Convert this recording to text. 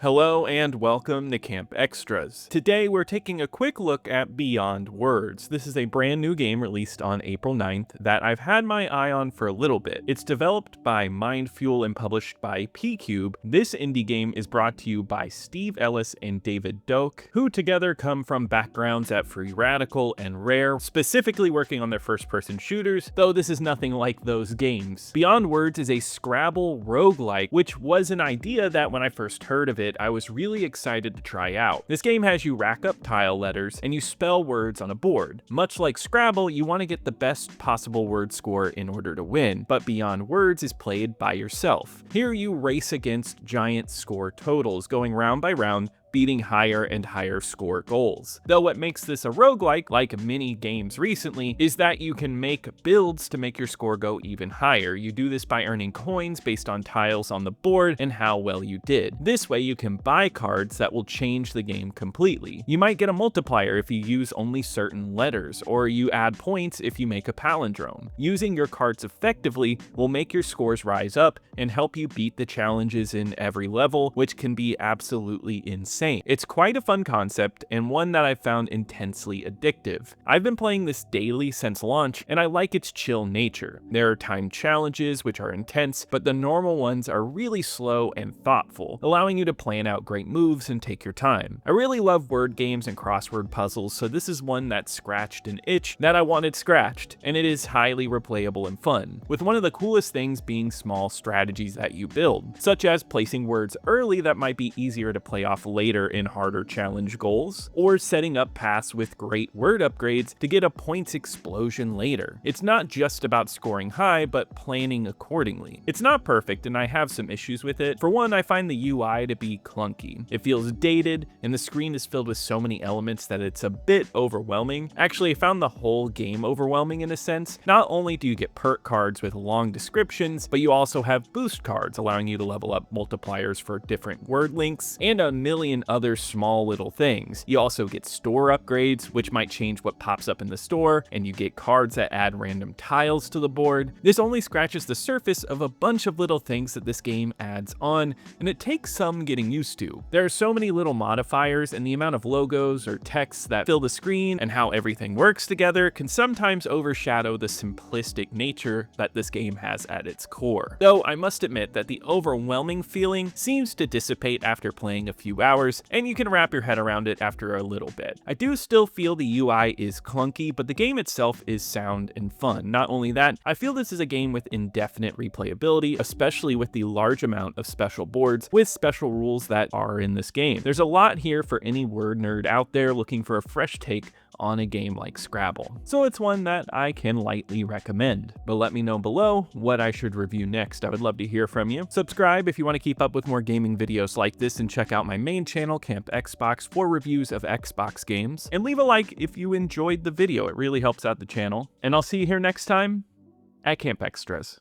Hello and welcome to Camp Xtras. Today we're taking a quick look at Beyond Words. This is a brand new game released on April 9th that I've had my eye on for a little bit. It's developed by Mindfuel and published by P-Cube. This indie game is brought to you by Steve Ellis and David Doak, who together come from backgrounds at Free Radical and Rare, specifically working on their first-person shooters, though this is nothing like those games. Beyond Words is a Scrabble roguelike, which was an idea that when I first heard of it, I was really excited to try out. This game has you rack up tile letters and you spell words on a board. Much like Scrabble, you want to get the best possible word score in order to win, but Beyond Words is played by yourself. Here you race against giant score totals, going round by round, beating higher and higher score goals. Though what makes this a roguelike, like many games recently, is that you can make builds to make your score go even higher. You do this by earning coins based on tiles on the board and how well you did. This way you can buy cards that will change the game completely. You might get a multiplier if you use only certain letters, or you add points if you make a palindrome. Using your cards effectively will make your scores rise up and help you beat the challenges in every level, which can be absolutely insane. It's quite a fun concept and one that I've found intensely addictive. I've been playing this daily since launch and I like its chill nature. There are timed challenges which are intense, but the normal ones are really slow and thoughtful, allowing you to plan out great moves and take your time. I really love word games and crossword puzzles, so this is one that scratched an itch that I wanted scratched, and it is highly replayable and fun, with one of the coolest things being small strategies that you build, such as placing words early that might be easier to play off later in harder challenge goals, or setting up paths with great word upgrades to get a points explosion later. It's not just about scoring high, but planning accordingly. It's not perfect and I have some issues with it. For one, I find the UI to be clunky. It feels dated and the screen is filled with so many elements that it's a bit overwhelming. Actually, I found the whole game overwhelming in a sense. Not only do you get perk cards with long descriptions, but you also have boost cards allowing you to level up multipliers for different word links and a million other small little things. You also get store upgrades, which might change what pops up in the store, and you get cards that add random tiles to the board. This only scratches the surface of a bunch of little things that this game adds on, and it takes some getting used to. There are so many little modifiers, and the amount of logos or texts that fill the screen and how everything works together can sometimes overshadow the simplistic nature that this game has at its core. Though I must admit that the overwhelming feeling seems to dissipate after playing a few hours, and you can wrap your head around it after a little bit. I do still feel the UI is clunky, but the game itself is sound and fun. Not only that, I feel this is a game with indefinite replayability, especially with the large amount of special boards with special rules that are in this game. There's a lot here for any word nerd out there looking for a fresh take on a game like Scrabble. So it's one that I can lightly recommend. But let me know below what I should review next. I would love to hear from you. Subscribe if you want to keep up with more gaming videos like this, and check out my main channel, Camp Xbox, for reviews of Xbox games. And leave a like if you enjoyed the video. It really helps out the channel. And I'll see you here next time at Camp Xtras.